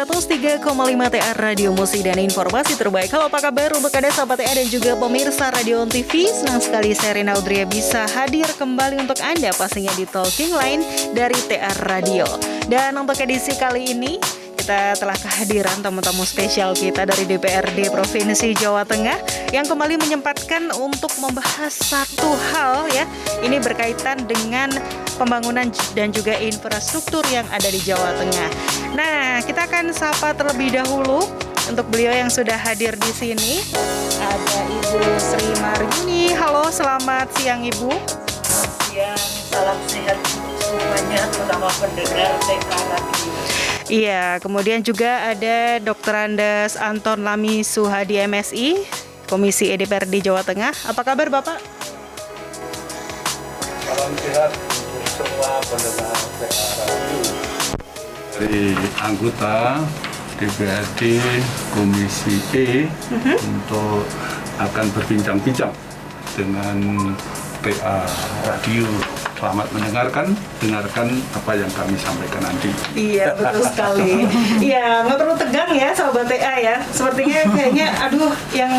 103,5 TA Radio Musik dan Informasi Terbaik. Halo, apa kabar untuk Anda sahabat TA dan juga pemirsa Radio On TV? Senang sekali saya Rina Audria bisa hadir kembali untuk Anda pastinya di Talking Line dari TA Radio. Dan untuk edisi kali ini kita telah kehadiran tamu-tamu spesial kita dari DPRD Provinsi Jawa Tengah yang kembali menyempatkan untuk membahas satu hal ya. Ini berkaitan dengan pembangunan dan juga infrastruktur yang ada di Jawa Tengah. Nah, kita akan sapa terlebih dahulu untuk beliau yang sudah hadir di sini. Ada Ibu Sri Maryuni. Halo, selamat siang Ibu. Selamat siang, salam sehat semuanya, terutama pendengar TK Radio. Iya, kemudian juga ada Dr. Andes Anton Lami Suhadi MSI, Komisi DPRD Jawa Tengah. Apa kabar Bapak? Salam sehat untuk semua pendengar TK Radio. Dari anggota DPRD Komisi E untuk akan berbincang-bincang dengan TA Radio. Selamat dengarkan apa yang kami sampaikan nanti. Iya, betul sekali. Iya, nggak perlu tegang ya sahabat TA ya. Sepertinya kayaknya aduh yang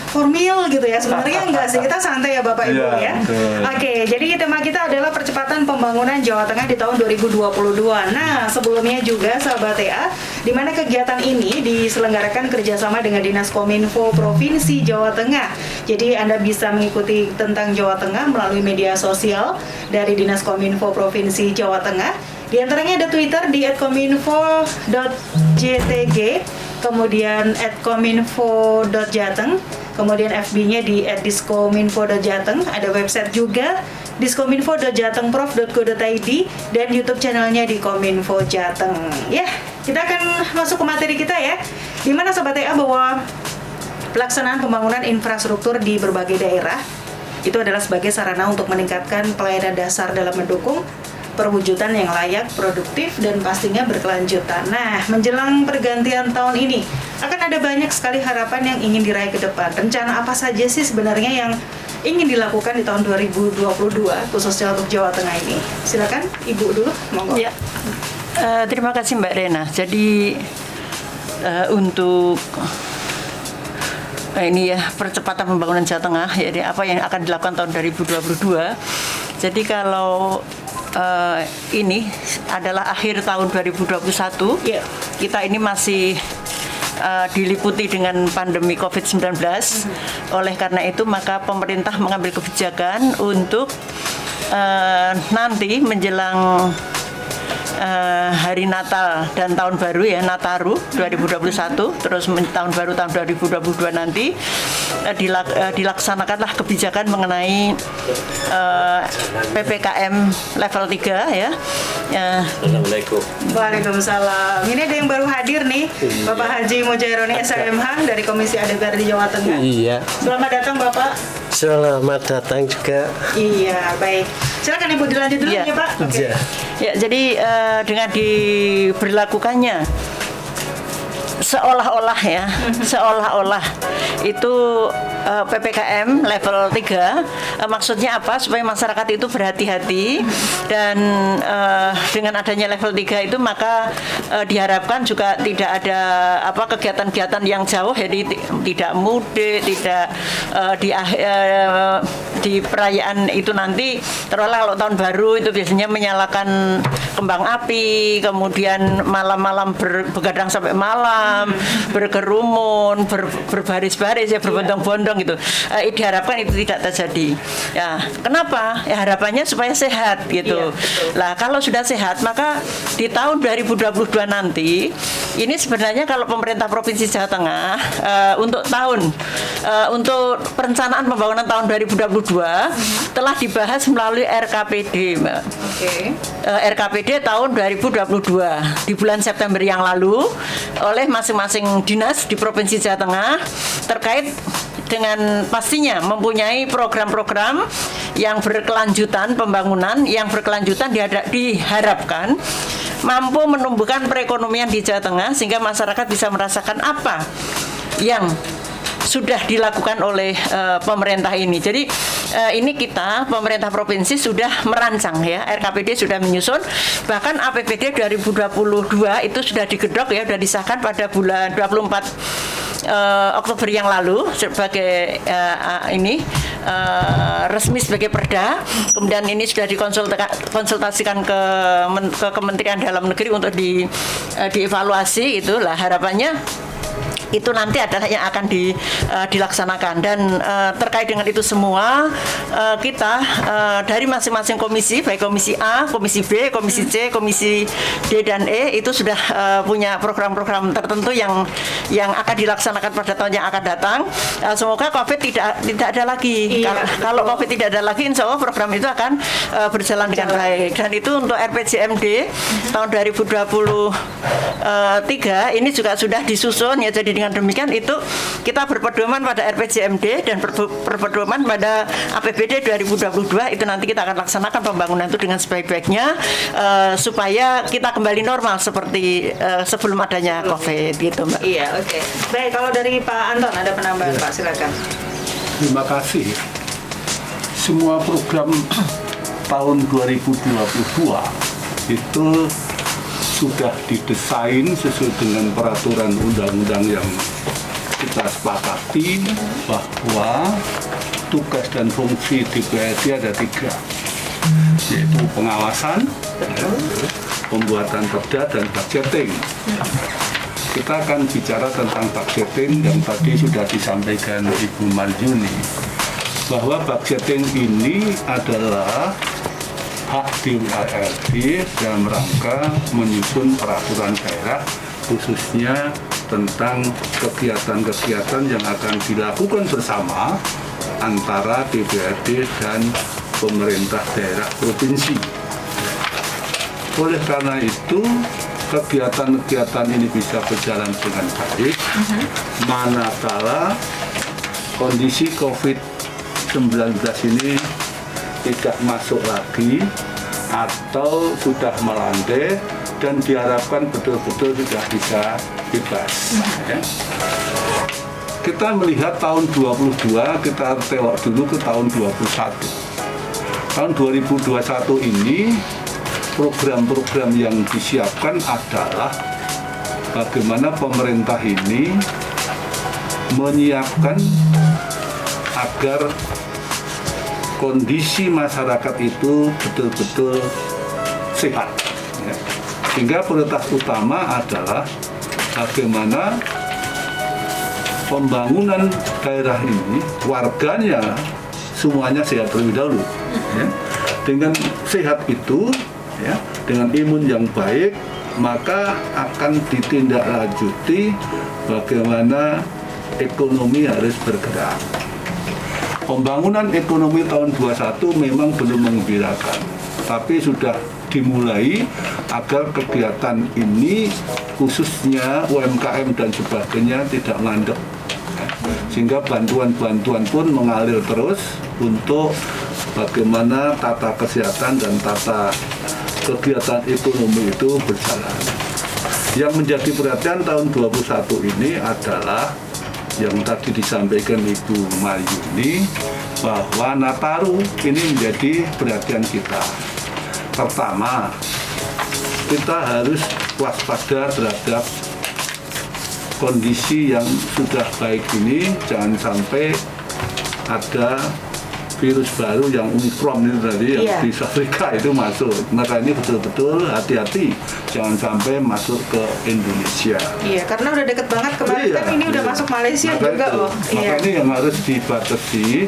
formal gitu ya. Sebenarnya enggak sih, kita santai ya Bapak Ibu ya. Oke, jadi tema kita adalah percepatan pembangunan Jawa Tengah di tahun 2022. Nah, sebelumnya juga sahabat TA, di mana kegiatan ini diselenggarakan kerjasama dengan Dinas Kominfo Provinsi Jawa Tengah. Jadi Anda bisa mengikuti tentang Jawa Tengah melalui media sosial dari Dinas Kominfo Provinsi Jawa Tengah. Di antaranya ada Twitter di @kominfo.jtg, kemudian @kominfo.jateng, kemudian FB-nya di @diskominfo.jateng, ada website juga diskominfo.jatengprof.go.id dan YouTube channelnya di Kominfo Jateng. Ya, kita akan masuk ke materi kita ya. Di mana Sobat TA bahwa pelaksanaan pembangunan infrastruktur di berbagai daerah itu adalah sebagai sarana untuk meningkatkan pelayanan dasar dalam mendukung perwujudan yang layak, produktif, dan pastinya berkelanjutan. Nah, menjelang pergantian tahun ini, akan ada banyak sekali harapan yang ingin diraih ke depan. Rencana apa saja sih sebenarnya yang ingin dilakukan di tahun 2022, khususnya untuk Jawa Tengah ini? Silakan, Ibu dulu, monggo. Ya, terima kasih Mbak Rena. Jadi, untuk ini ya percepatan pembangunan Jawa Tengah, jadi apa yang akan dilakukan tahun 2022. Jadi kalau ini adalah akhir tahun 2021, kita ini masih diliputi dengan pandemi COVID-19. Oleh karena itu maka pemerintah mengambil kebijakan untuk nanti menjelang hari Natal dan tahun baru ya, Nataru 2021, terus tahun baru tahun 2022 nanti dilaksanakanlah kebijakan mengenai PPKM level 3 ya. Assalamualaikum. Waalaikumsalam. Ini ada yang baru hadir nih, Bapak Haji Mojaironi SMH dari Komisi DPRD Jawa Tengah. Iya. Selamat datang Bapak. Selamat datang juga. Iya, baik. Silakan Ibu dilanjut dulu ya Pak. Okay. Ya, jadi dengan diberlakukannya seolah-olah itu PPKM level 3, maksudnya apa? Supaya masyarakat itu berhati-hati dan dengan adanya level 3 itu maka diharapkan juga tidak ada kegiatan-kegiatan yang jauh, jadi tidak mudik, tidak di perayaan itu nanti terolah kalau tahun baru itu biasanya menyalakan kembang api, kemudian malam-malam begadang sampai malam, berkerumun, berbaris-baris ya, berbondong-bondong gitu. Diharapkan itu tidak terjadi. Ya, kenapa? Ya harapannya supaya sehat gitu. Lah kalau sudah sehat maka di tahun 2022 nanti ini sebenarnya kalau pemerintah Provinsi Jawa Tengah untuk perencanaan pembangunan tahun 2022 telah dibahas melalui RKPD, Mbak. RKPD tahun 2022 di bulan September yang lalu oleh masing-masing dinas di Provinsi Jawa Tengah terkait dengan pastinya mempunyai program-program yang berkelanjutan, pembangunan yang berkelanjutan diharapkan mampu menumbuhkan perekonomian di Jawa Tengah sehingga masyarakat bisa merasakan apa yang sudah dilakukan oleh pemerintah ini. Jadi ini kita pemerintah provinsi sudah merancang ya, RKPD sudah menyusun, bahkan APBD 2022 itu sudah digedok ya, sudah disahkan pada bulan 24 Oktober yang lalu sebagai resmi sebagai perda. Kemudian ini sudah dikonsultasikan ke Kementerian Dalam Negeri untuk dievaluasi. Itulah harapannya itu nanti adalah yang akan dilaksanakan. Dan terkait dengan itu semua kita dari masing-masing komisi, baik komisi A, komisi B, komisi C, komisi D dan E itu sudah punya program-program tertentu yang akan dilaksanakan pada tahun yang akan datang. Semoga COVID tidak ada lagi. Kalau COVID tidak ada lagi, insya Allah program itu akan berjalan dengan baik. Dan itu untuk RPJMD tahun 2023 ini juga sudah disusun ya. Jadi dengan demikian itu kita berpedoman pada RPJMD dan berpedoman pada APBD 2022 itu nanti kita akan laksanakan pembangunan itu dengan sebaik-baiknya supaya kita kembali normal seperti sebelum adanya COVID gitu, Mbak. Iya, oke. Baik, kalau dari Pak Anton ada penambahan, Pak, silakan. Terima kasih. Semua program tahun 2022 itu sudah didesain sesuai dengan peraturan undang-undang yang kita sepakati, bahwa tugas dan fungsi DPRD ada 3, yaitu pengawasan, pembuatan perda, dan budgeting. Kita akan bicara tentang budgeting yang tadi sudah disampaikan Ibu Marjuni, bahwa budgeting ini adalah hak DPRD dalam rangka menyusun peraturan daerah, khususnya tentang kegiatan-kegiatan yang akan dilakukan bersama antara DPRD dan pemerintah daerah provinsi. Oleh karena itu, kegiatan-kegiatan ini bisa berjalan dengan baik manakala kondisi COVID-19 ini tidak masuk lagi atau sudah melandai dan diharapkan betul-betul sudah bisa bebas. Ya. Kita melihat tahun 22, kita tengok dulu ke tahun 21. Tahun 2021 ini program-program yang disiapkan adalah bagaimana pemerintah ini menyiapkan agar kondisi masyarakat itu betul-betul sehat. Ya. Sehingga prioritas utama adalah bagaimana pembangunan daerah ini, warganya semuanya sehat terlebih dahulu. Ya. Dengan sehat itu, ya, dengan imun yang baik, maka akan ditindaklanjuti bagaimana ekonomi harus bergerak. Pembangunan ekonomi tahun 21 memang belum menggembirakan, tapi sudah dimulai agar kegiatan ini khususnya UMKM dan sebagainya tidak mandek. Sehingga bantuan-bantuan pun mengalir terus untuk bagaimana tata kesehatan dan tata kegiatan ekonomi itu berjalan. Yang menjadi perhatian tahun 21 ini adalah yang tadi disampaikan Ibu Mayuni, bahwa Nataru ini menjadi perhatian kita. Pertama, kita harus waspada terhadap kondisi yang sudah baik ini, jangan sampai ada virus baru yang Omicron itu tadi yang di Afrika itu masuk. Maka ini betul-betul hati-hati, jangan sampai masuk ke Indonesia. Iya, karena udah deket banget kemarin kan ini udah masuk Malaysia maka juga loh. Maka ini yang harus dibatasi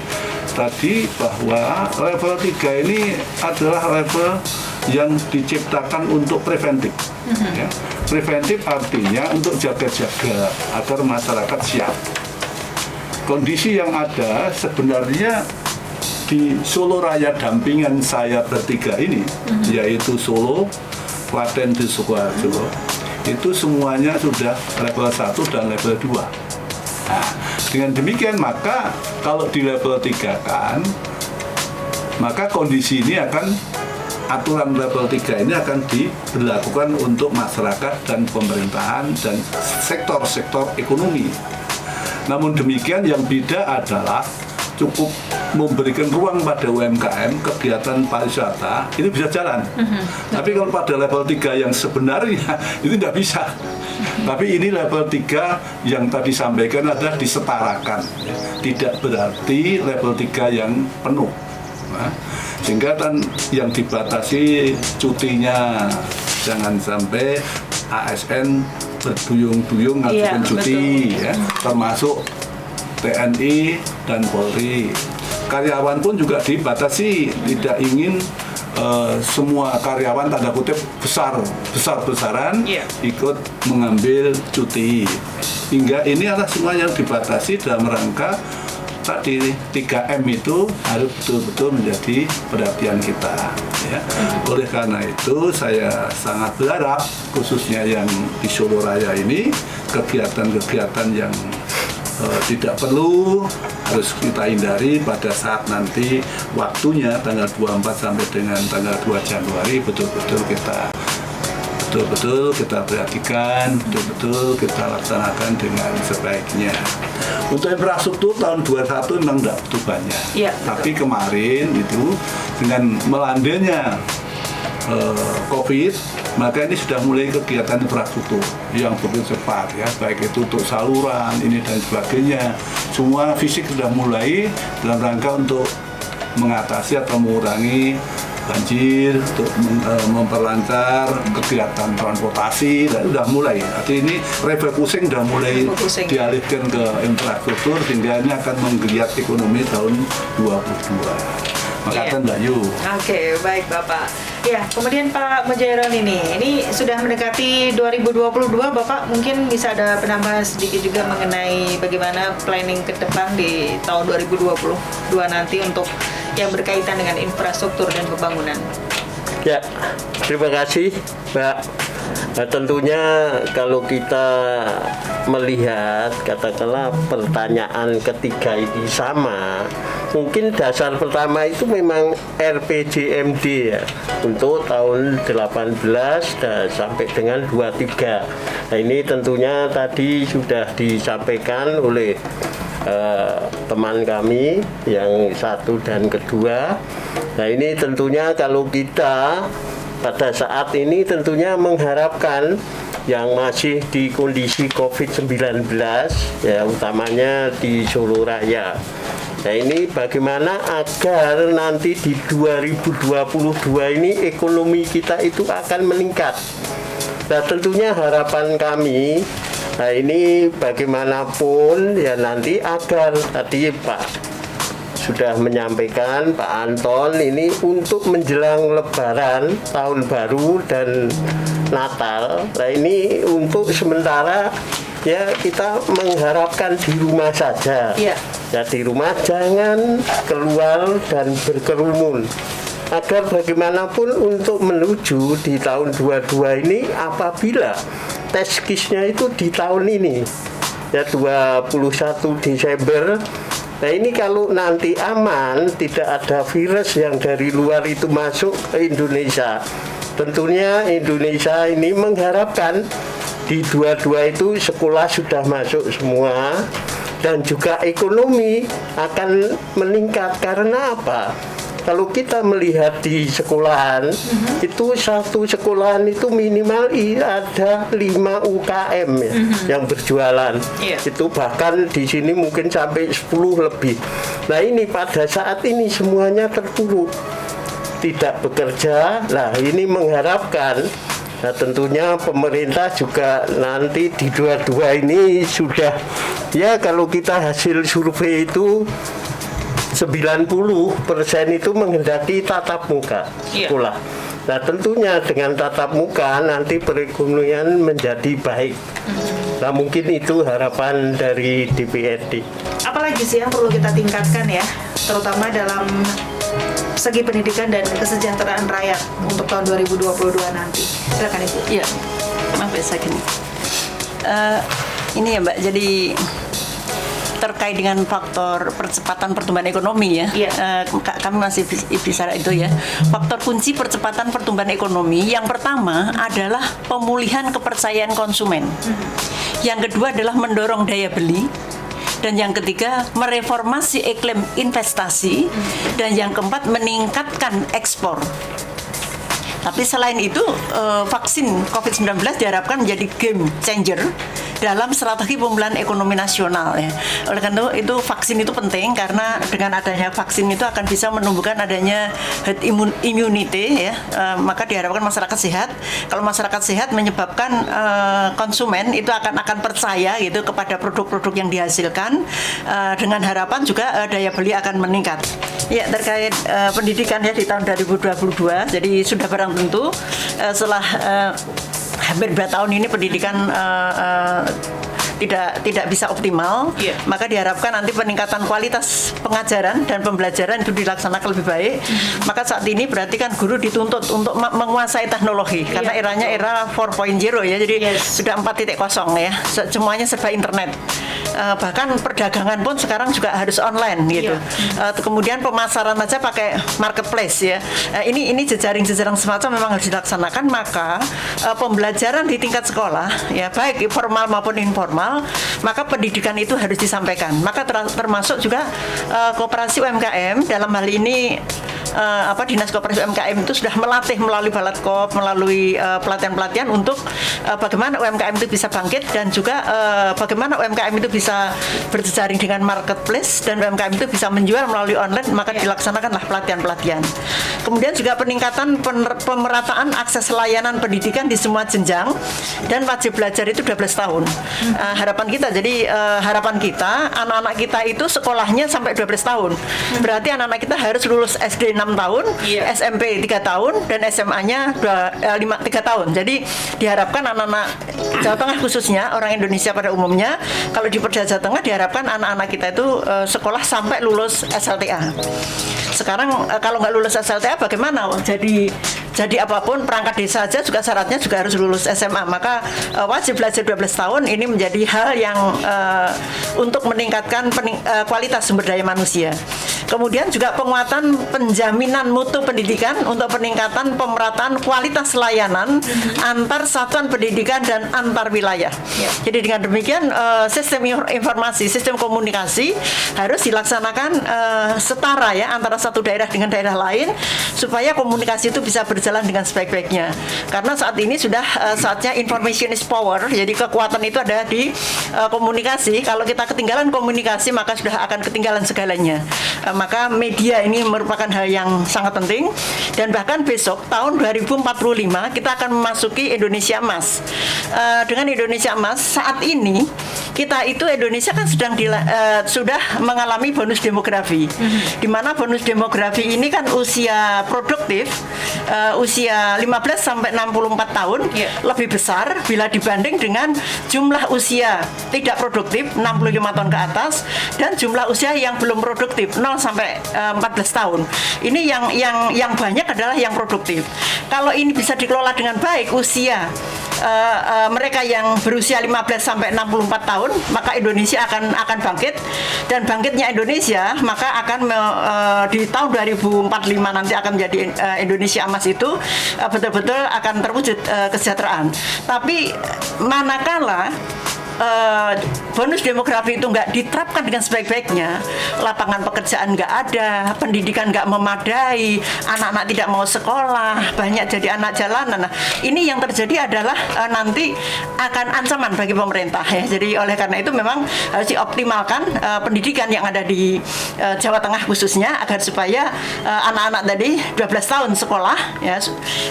tadi, bahwa level 3 ini adalah level yang diciptakan untuk preventif. Ya. Preventif artinya untuk jaga-jaga agar masyarakat siap. Kondisi yang ada sebenarnya di Solo Raya dampingan saya bertiga ini, yaitu Solo, Klaten, dan Sukoharjo, itu semuanya sudah level 1 dan level 2. Nah, dengan demikian maka kalau di level 3 kan, maka kondisi ini akan, aturan level 3 ini akan diberlakukan untuk masyarakat dan pemerintahan dan sektor-sektor ekonomi. Namun demikian yang beda adalah cukup memberikan ruang pada UMKM, kegiatan pariwisata ini bisa jalan. Tapi kalau pada level 3 yang sebenarnya itu tidak bisa. Tapi ini level 3 yang tadi sampaikan adalah disetarakan, ya. Tidak berarti level 3 yang penuh. Nah, sehingga kan yang dibatasi cutinya, jangan sampai ASN berduyung-duyung ngajukan cuti, ya, termasuk TNI dan Polri. Karyawan pun juga dibatasi, tidak ingin semua karyawan tanda kutip besar-besaran ikut mengambil cuti. Hingga ini adalah semua yang dibatasi dalam rangka tadi 3M itu harus betul-betul menjadi perhatian kita, ya. Oleh karena itu saya sangat berharap khususnya yang di Solo Raya ini kegiatan-kegiatan yang tidak perlu harus kita hindari pada saat nanti waktunya tanggal 24 sampai dengan tanggal 2 Januari betul-betul kita perhatikan, betul-betul kita laksanakan dengan sebaiknya. Untuk infrastruktur tahun 2021 memang tidak begitu banyak, tapi kemarin itu dengan melandainya COVID, maka ini sudah mulai kegiatan infrastruktur yang begitu cepat, ya, baik itu untuk saluran ini dan sebagainya. Semua fisik sudah mulai dalam rangka untuk mengatasi atau mengurangi banjir, untuk memperlancar kegiatan transportasi, dan sudah mulai. Artinya ini refocusing sudah mulai dialihkan ke infrastruktur sehingga ini akan menggeliat ekonomi tahun 2022. Makasih Mbak Yu. Oke, baik Bapak. Ya, kemudian Pak Mujairon ini sudah mendekati 2022, Bapak mungkin bisa ada penambahan sedikit juga mengenai bagaimana planning ke depan di tahun 2022 nanti untuk yang berkaitan dengan infrastruktur dan pembangunan. Ya, terima kasih Mbak. Nah, tentunya kalau kita melihat katakanlah pertanyaan ketiga ini sama, mungkin dasar pertama itu memang RPJMD ya, untuk tahun 18 dan sampai dengan 23. Nah, ini tentunya tadi sudah disampaikan oleh teman kami yang satu dan kedua. Nah, ini tentunya kalau kita pada saat ini tentunya mengharapkan yang masih di kondisi COVID-19 ya, utamanya di Solo Raya. Nah, ini bagaimana agar nanti di 2022 ini ekonomi kita itu akan meningkat. Nah, tentunya harapan kami, nah ini bagaimanapun ya nanti agar tadi Pak sudah menyampaikan, Pak Anton, ini untuk menjelang Lebaran, Tahun Baru dan Natal. Nah, ini untuk sementara ya kita mengharapkan di rumah saja. Ya, di rumah jangan keluar dan berkerumun. Agar bagaimanapun untuk menuju di tahun 22 ini apabila tes kisnya itu di tahun ini ya 21 Desember. Nah, ini kalau nanti aman, tidak ada virus yang dari luar itu masuk ke Indonesia. Tentunya Indonesia ini mengharapkan di 22 itu sekolah sudah masuk semua dan juga ekonomi akan meningkat. Karena apa? Kalau kita melihat di sekolahan, itu satu sekolahan itu minimal ada 5 UKM ya, yang berjualan. Itu bahkan di sini mungkin sampai 10 lebih. Nah, ini pada saat ini semuanya terpuruk, tidak bekerja. Nah, ini mengharapkan, nah tentunya pemerintah juga nanti di 22 ini sudah, ya kalau kita hasil survei itu 90% itu menghendaki tatap muka sekolah. Nah, tentunya dengan tatap muka nanti perekonomian menjadi baik. Nah, mungkin itu harapan dari DPRD. Apalagi sih yang perlu kita tingkatkan ya, terutama dalam segi pendidikan dan kesejahteraan rakyat untuk tahun 2022 nanti. Silakan Ibu. Iya, maaf ya saya gini. Ini ya Mbak, jadi terkait dengan faktor percepatan pertumbuhan ekonomi ya, kami masih bicara itu ya. Faktor kunci percepatan pertumbuhan ekonomi yang pertama adalah pemulihan kepercayaan konsumen. Yang kedua adalah mendorong daya beli. dan yang ketiga mereformasi iklim investasi, dan yang keempat meningkatkan ekspor. Tapi selain itu, vaksin COVID-19 diharapkan menjadi game changer dalam strategi pemulihan ekonomi nasional ya. Oleh karena itu vaksin itu penting, karena dengan adanya vaksin itu akan bisa menumbuhkan adanya herd immunity ya. Maka diharapkan masyarakat sehat. Kalau masyarakat sehat menyebabkan konsumen itu akan percaya gitu kepada produk-produk yang dihasilkan, dengan harapan juga daya beli akan meningkat. Ya, terkait pendidikan ya di tahun 2022, jadi sudah barang tentu setelah hampir 2 tahun ini pendidikan tidak bisa optimal, maka diharapkan nanti peningkatan kualitas pengajaran dan pembelajaran itu dilaksanakan lebih baik. Maka saat ini berarti kan guru dituntut untuk menguasai teknologi, karena eranya era 4.0 ya, jadi sudah 4.0 ya, semuanya serba internet. Bahkan perdagangan pun sekarang juga harus online gitu. Kemudian pemasaran aja pakai marketplace ya. Ini jejaring-jejaring semacam memang harus dilaksanakan. Maka pembelajaran di tingkat sekolah ya, baik formal maupun informal, maka pendidikan itu harus disampaikan. Maka termasuk juga koperasi UMKM dalam hal ini. Dinas Koperasi UMKM itu sudah melatih melalui Balatkop, melalui pelatihan-pelatihan untuk bagaimana UMKM itu bisa bangkit, dan juga bagaimana UMKM itu bisa berjejaring dengan marketplace, dan UMKM itu bisa menjual melalui online. Maka dilaksanakanlah pelatihan-pelatihan. Kemudian juga peningkatan pemerataan akses layanan pendidikan di semua jenjang, dan wajib belajar itu 12 tahun. Harapan kita, jadi harapan kita anak-anak kita itu sekolahnya sampai 12 tahun. Berarti anak-anak kita harus lulus SD 6 tahun, SMP 3 tahun, dan SMA-nya 3 tahun. Jadi diharapkan anak-anak Jawa Tengah khususnya, orang Indonesia pada umumnya, kalau di Perda Jawa Tengah diharapkan anak-anak kita itu sekolah sampai lulus SLTA. Sekarang kalau nggak lulus SLTA bagaimana? Jadi apapun perangkat desa saja juga syaratnya juga harus lulus SMA. Maka wajib belajar 12 tahun ini menjadi hal yang untuk meningkatkan kualitas sumber daya manusia. Kemudian juga penguatan penjaminan mutu pendidikan untuk peningkatan pemerataan kualitas layanan antar satuan pendidikan dan antar wilayah. Jadi dengan demikian sistem informasi, sistem komunikasi harus dilaksanakan setara ya, antara satu daerah dengan daerah lain, supaya komunikasi itu bisa berjalan dengan sebaik-baiknya. Karena saat ini sudah saatnya information is power, jadi kekuatan itu ada di komunikasi. Kalau kita ketinggalan komunikasi, maka sudah akan ketinggalan segalanya. Maka media ini merupakan hal yang sangat penting, dan bahkan besok tahun 2045 kita akan memasuki Indonesia Emas. Dengan Indonesia Emas saat ini kita itu Indonesia kan sudah mengalami bonus demografi, di mana bonus demografi ini kan usia produktif usia 15 sampai 64 tahun lebih besar bila dibanding dengan jumlah usia tidak produktif 65 tahun ke atas, dan jumlah usia yang belum produktif 0 sampai 14 tahun. Ini yang banyak adalah yang produktif. Kalau ini bisa dikelola dengan baik usia mereka yang berusia 15 sampai 64 tahun, maka Indonesia akan bangkit, dan bangkitnya Indonesia maka akan di tahun 2045 nanti akan menjadi Indonesia Emas itu betul-betul akan terwujud kesejahteraan. Tapi manakala bonus demografi itu nggak diterapkan dengan sebaik-baiknya, lapangan pekerjaan nggak ada, pendidikan nggak memadai, anak-anak tidak mau sekolah, banyak jadi anak jalanan. Nah, ini yang terjadi adalah nanti akan ancaman bagi pemerintah ya. Jadi oleh karena itu memang harus dioptimalkan pendidikan yang ada di Jawa Tengah khususnya, agar supaya anak-anak tadi 12 tahun sekolah ya,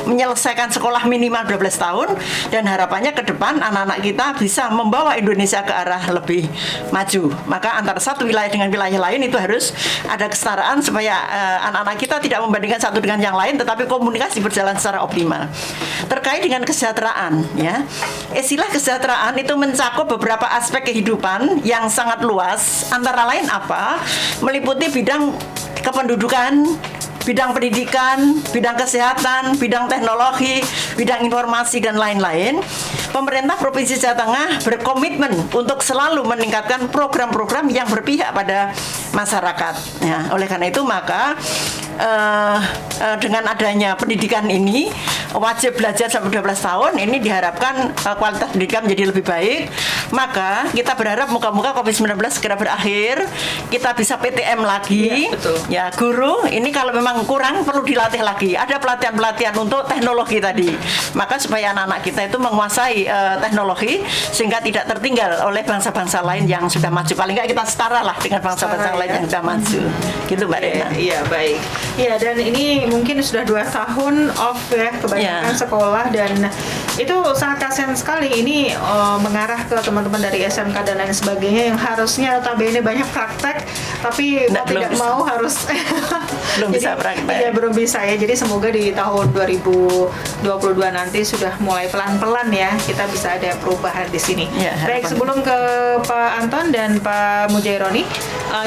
menyelesaikan sekolah minimal 12 tahun, dan harapannya ke depan anak-anak kita bisa membawa Indonesia ke arah lebih maju. Maka antara satu wilayah dengan wilayah lain itu harus ada kesetaraan, supaya anak-anak kita tidak membandingkan satu dengan yang lain, tetapi komunikasi berjalan secara optimal. Terkait dengan kesejahteraan ya, istilah kesejahteraan itu mencakup beberapa aspek kehidupan yang sangat luas, antara lain apa? Meliputi bidang kependudukan, bidang pendidikan, bidang kesehatan, bidang teknologi, bidang informasi, dan lain-lain. Pemerintah Provinsi Jawa Tengah berkomitmen untuk selalu meningkatkan program-program yang berpihak pada masyarakat. Ya, oleh karena itu maka dengan adanya pendidikan ini, wajib belajar sampai 12 tahun, ini diharapkan kualitas pendidikan menjadi lebih baik. Maka kita berharap muka-muka COVID-19 segera berakhir, kita bisa PTM lagi. Iya, betul. Ya, guru ini kalau memang kurang perlu dilatih lagi. Ada pelatihan-pelatihan untuk teknologi tadi. Maka supaya anak-anak kita itu menguasai teknologi sehingga tidak tertinggal oleh bangsa-bangsa lain yang sudah maju. Paling nggak kita setara lah dengan bangsa-bangsa lain yang sudah maju. Gitu Mbak Rena. Iya, baik. Iya, dan ini mungkin sudah 2 tahun off ya kebanyakan sekolah, dan itu sangat kasihan sekali. Ini mengarah ke teman-teman dari SMK dan lain sebagainya yang harusnya notabene banyak praktek, tapi mau tidak mau harus belum bisa praktek. Iya, belum bisa ya. Jadi semoga di tahun 2022 nanti sudah mulai pelan-pelan ya kita bisa ada perubahan di sini. Ya, baik, sebelum ke Pak Anton dan Pak Mujaironi,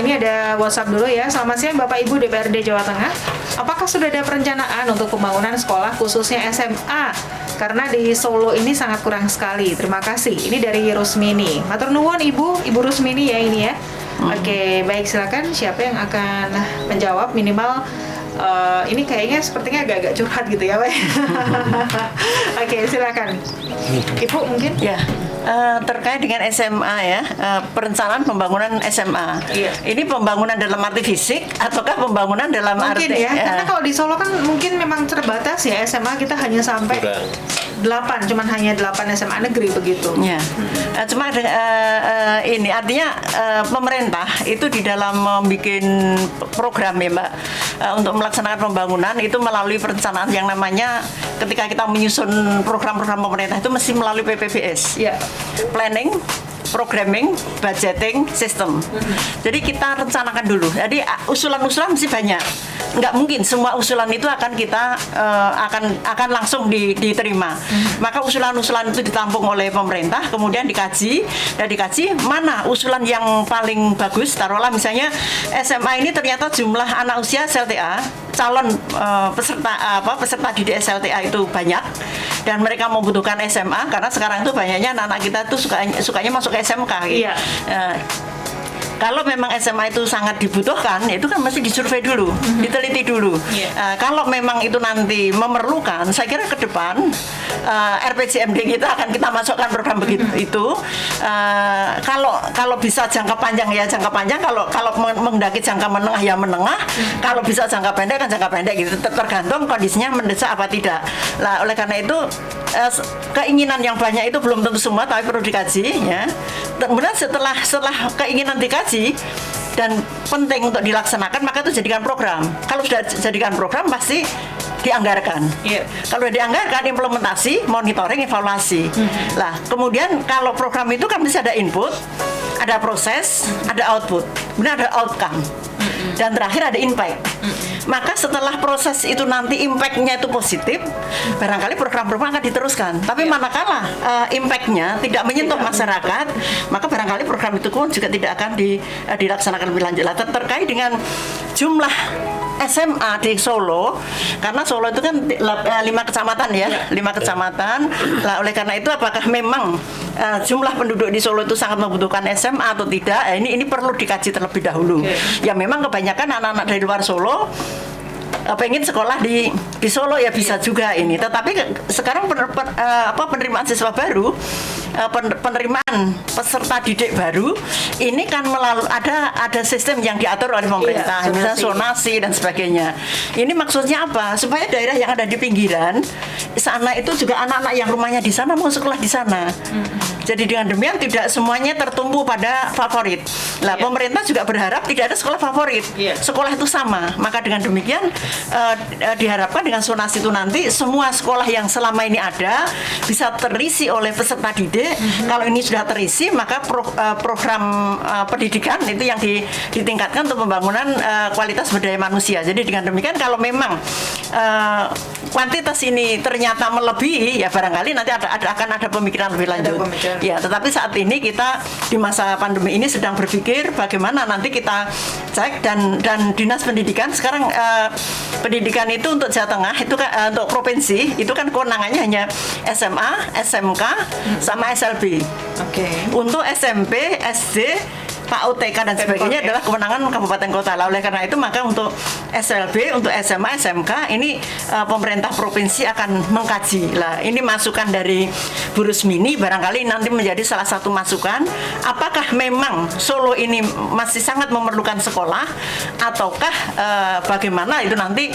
ini ada WhatsApp dulu ya. Selamat siang Bapak Ibu DPRD Jawa Tengah. Apakah sudah ada perencanaan untuk pembangunan sekolah khususnya SMA? Karena di Solo ini sangat kurang sekali. Terima kasih. Ini dari Rusmini. Matur nuwun Ibu Rusmini ya ini ya. Oke, baik, silakan siapa yang akan menjawab minimal ini kayaknya sepertinya agak-agak curhat gitu ya, Pak. Oke, silakan. Ibu mungkin? Ya. Terkait dengan SMA ya, perencanaan pembangunan SMA. Iya. Ini pembangunan dalam arti fisik ataukah pembangunan dalam Mungkin arti ya, karena kalau di Solo kan mungkin memang terbatas ya SMA, kita hanya sampai 8, cuman hanya 8 SMA negeri begitu. Ya. Cuma ini artinya pemerintah itu di dalam membuat program ya Mbak, untuk melaksanakan pembangunan itu melalui perencanaan yang namanya ketika kita menyusun program-program pemerintah itu mesti melalui PPBS. Ya. Planning, programming, budgeting, system. Jadi kita rencanakan dulu. Jadi usulan-usulan mesti banyak. Nggak mungkin semua usulan itu akan kita akan langsung diterima. Maka usulan-usulan itu ditampung oleh pemerintah, kemudian dikaji mana usulan yang paling bagus. Taruhlah misalnya SMA ini ternyata jumlah anak usia SLTA calon peserta didik SLTA itu banyak dan mereka membutuhkan SMA karena sekarang itu banyaknya anak-anak kita tuh sukanya masuk ke SMK gitu. Iya. Kalau memang SMA itu sangat dibutuhkan, itu kan mesti disurvei dulu, diteliti dulu. Kalau memang itu nanti memerlukan, saya kira ke depan RPJMD kita akan kita masukkan program begitu itu. Kalau bisa jangka panjang ya jangka panjang, kalau mendaki jangka menengah ya menengah, kalau bisa jangka pendek kan jangka pendek gitu. Tergantung kondisinya mendesak apa tidak. Lah oleh karena itu keinginan yang banyak itu belum tentu semua, tapi perlu dikaji ya. Kemudian setelah keinginan dikaji dan penting untuk dilaksanakan, maka itu jadikan program. Kalau sudah jadikan program pasti dianggarkan. Kalau sudah dianggarkan, implementasi, monitoring, evaluasi. Lah kemudian kalau program itu kan bisa ada input, ada proses, ada output, kemudian ada outcome, dan terakhir ada impact. Maka setelah proses itu nanti impact-nya itu positif, barangkali program-program akan diteruskan. Tapi manakala impact-nya tidak menyentuh masyarakat, maka barangkali program itu pun juga tidak akan dilaksanakan lebih lanjut. Terkait dengan jumlah SMA di Solo, karena Solo itu kan 5 kecamatan ya, 5 kecamatan. Nah, oleh karena itu apakah memang jumlah penduduk di Solo itu sangat membutuhkan SMA atau tidak? Ini perlu dikaji terlebih dahulu. Ya memang kebanyakan anak-anak dari luar Solo pengen sekolah di Solo ya bisa juga ini. Tetapi sekarang penerimaan siswa baru, penerimaan peserta didik baru ini kan melalui ada sistem yang diatur oleh pemerintah, misalnya zonasi dan sebagainya. Ini maksudnya apa? Supaya daerah yang ada di pinggiran sana itu juga anak-anak yang rumahnya di sana mau sekolah di sana. Jadi dengan demikian tidak semuanya tertumpu pada favorit. Lah pemerintah juga berharap tidak ada sekolah favorit. Sekolah itu sama. Maka dengan demikian diharapkan dengan zonasi itu nanti semua sekolah yang selama ini ada bisa terisi oleh peserta didik. Kalau ini sudah terisi, maka program pendidikan itu yang ditingkatkan untuk pembangunan kualitas sumber daya manusia. Jadi dengan demikian kalau memang kuantitas ini ternyata melebihi, ya barangkali nanti akan ada pemikiran lebih lanjut. Ya, tetapi saat ini kita di masa pandemi ini sedang berpikir bagaimana nanti kita cek dan dinas pendidikan sekarang pendidikan itu untuk Jawa Tengah itu kan untuk provinsi itu kan kewenangannya hanya SMA, SMK sama SLB. Untuk SMP, SD PAUTK dan sebagainya adalah kewenangan kabupaten kota. Oleh karena itu maka untuk SLB, untuk SMA, SMK ini pemerintah provinsi akan mengkaji. Lah, ini masukan dari Bu Rusmini barangkali nanti menjadi salah satu masukan. Apakah memang Solo ini masih sangat memerlukan sekolah ataukah bagaimana itu nanti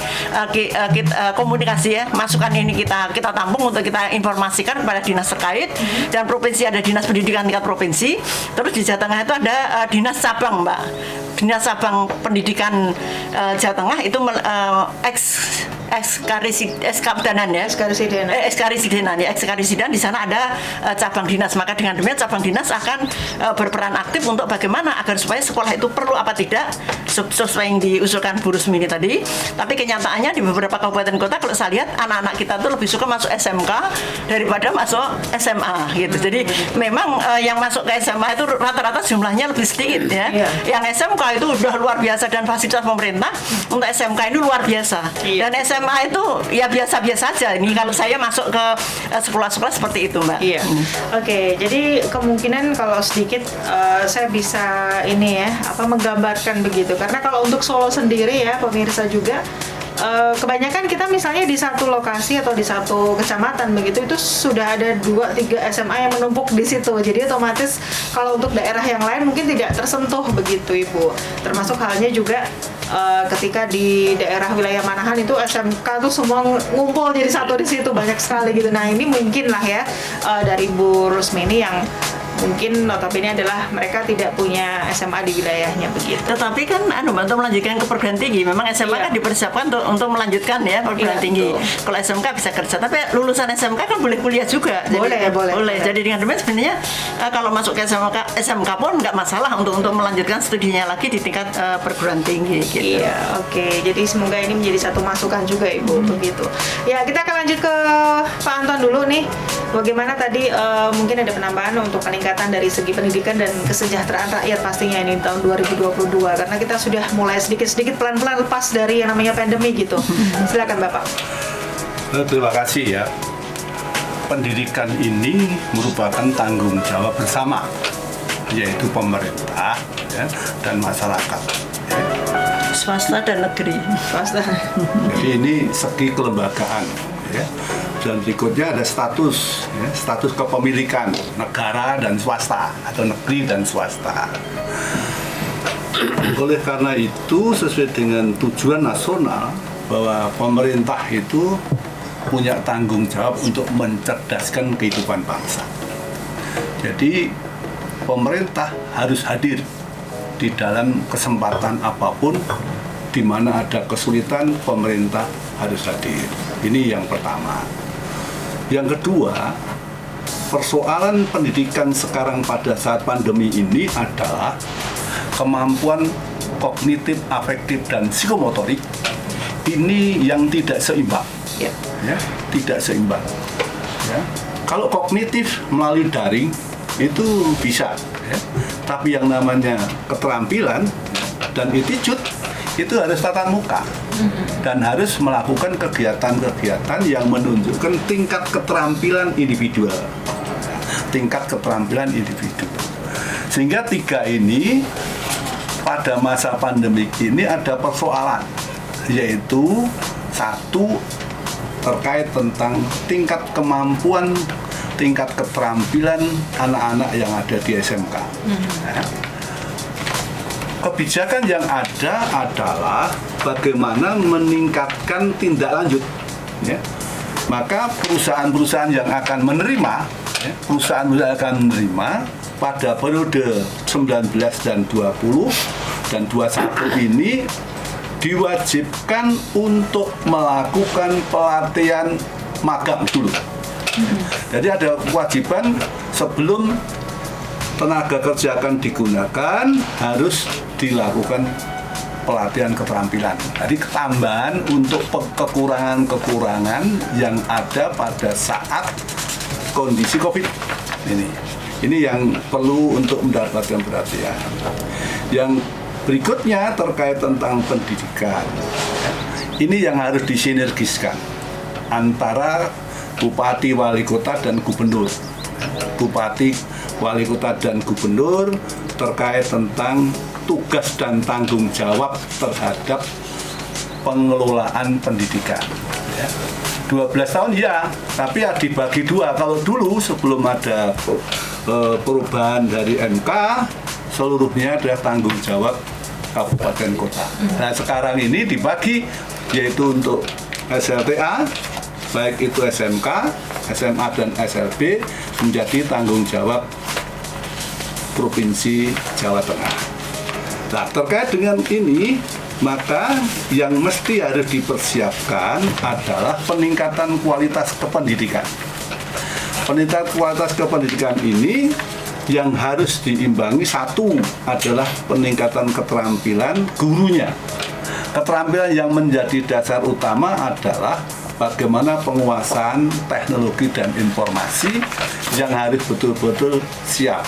kita komunikasi ya. Masukan ini kita tampung untuk kita informasikan kepada dinas terkait dan provinsi ada dinas pendidikan tingkat provinsi. Terus di Jawa Tengah itu ada dinas cabang, Mbak. Dinas cabang pendidikan Jawa Tengah itu Ekskarisidenan di sana ada cabang dinas. Maka dengan demikian cabang dinas akan berperan aktif untuk bagaimana agar supaya sekolah itu perlu apa tidak sesuai yang diusulkan Bu Rusmini tadi. Tapi kenyataannya di beberapa kabupaten kota kalau saya lihat anak-anak kita tuh lebih suka masuk SMK daripada masuk SMA gitu. Jadi memang yang masuk ke SMA itu rata-rata jumlahnya lebih sedikit ya. Yang SMK itu udah luar biasa dan fasilitas pemerintah. Untuk SMK ini luar biasa. Dan SMA itu ya biasa-biasa aja. Ini kalau saya masuk ke sekolah-sekolah seperti itu, Mbak. Iya. Oke, jadi kemungkinan kalau sedikit saya bisa ini ya, menggambarkan begitu. Karena kalau untuk Solo sendiri ya, pemirsa juga kebanyakan kita misalnya di satu lokasi atau di satu kecamatan begitu itu sudah ada 2-3 SMA yang menumpuk di situ. Jadi otomatis kalau untuk daerah yang lain mungkin tidak tersentuh begitu, Ibu. Termasuk halnya juga ketika di daerah wilayah Manahan itu SMK tuh semua ngumpul jadi satu di situ banyak sekali gitu. Nah, ini mungkin lah ya dari Bu Rusmini yang mungkin notabene adalah mereka tidak punya SMA di wilayahnya begitu. Tetapi kan untuk melanjutkan ke perguruan tinggi, memang SMA kan dipersiapkan untuk melanjutkan ya perguruan tinggi. Kalau SMK bisa kerja, tapi lulusan SMK kan boleh kuliah juga. Boleh. Jadi dengan demikian sebenarnya kalau masuk ke SMK pun nggak masalah untuk melanjutkan studinya lagi di tingkat perguruan tinggi. Gitu. Iya, oke. Jadi semoga ini menjadi satu masukan juga, Ibu, begitu. Ya, kita akan lanjut ke Pak Anton dulu nih. Bagaimana tadi mungkin ada penambahan untuk peningkatan dari segi pendidikan dan kesejahteraan rakyat pastinya ini tahun 2022 karena kita sudah mulai sedikit-sedikit pelan-pelan lepas dari yang namanya pandemi gitu. Silakan Bapak. Terima kasih ya. Pendidikan ini merupakan tanggung jawab bersama, yaitu pemerintah ya, dan masyarakat. Ya. Swasta dan negeri. Swasta. Jadi ini segi kelembagaan. Ya. Dan berikutnya ada status kepemilikan negara dan swasta atau negeri dan swasta. Oleh karena itu sesuai dengan tujuan nasional bahwa pemerintah itu punya tanggung jawab untuk mencerdaskan kehidupan bangsa. Jadi pemerintah harus hadir di dalam kesempatan apapun di mana ada kesulitan, pemerintah harus hadir. Ini yang pertama. Yang kedua, persoalan pendidikan sekarang pada saat pandemi ini adalah kemampuan kognitif, afektif, dan psikomotorik ini yang tidak seimbang. Ya, tidak seimbang. Ya. Kalau kognitif melalui daring itu bisa, ya. Tapi yang namanya keterampilan dan attitude itu harus tatap muka dan harus melakukan kegiatan-kegiatan yang menunjukkan tingkat keterampilan individual. Tingkat keterampilan individu. Sehingga tiga ini pada masa pandemik ini ada persoalan, yaitu satu terkait tentang tingkat kemampuan, tingkat keterampilan anak-anak yang ada di SMK. Kebijakan yang ada adalah bagaimana meningkatkan tindak lanjut. Ya. Maka perusahaan-perusahaan yang akan menerima, perusahaan-perusahaan akan menerima pada periode 19 dan 20 dan 21 ini diwajibkan untuk melakukan pelatihan magang dulu. Jadi ada kewajiban sebelum tenaga kerja akan digunakan harus dilakukan pelatihan keterampilan. Jadi tambahan untuk kekurangan-kekurangan yang ada pada saat kondisi COVID ini. Ini yang perlu untuk mendapatkan perhatian. Yang berikutnya terkait tentang pendidikan. Ini yang harus disinergiskan antara bupati, wali kota, dan gubernur. Bupati, wali kota, dan gubernur terkait tentang tugas dan tanggung jawab terhadap pengelolaan pendidikan. Ya. 12 tahun ya, tapi ya dibagi dua. Kalau dulu sebelum ada perubahan dari MK, seluruhnya adalah tanggung jawab kabupaten kota. Nah sekarang ini dibagi, yaitu untuk SLTA, baik itu SMK, SMA dan SLB, menjadi tanggung jawab Provinsi Jawa Tengah. Nah terkait dengan ini, maka yang mesti harus dipersiapkan adalah peningkatan kualitas kependidikan. Peningkatan kualitas kependidikan ini yang harus diimbangi, satu adalah peningkatan keterampilan gurunya. Keterampilan yang menjadi dasar utama adalah bagaimana penguasaan teknologi dan informasi yang harus betul-betul siap.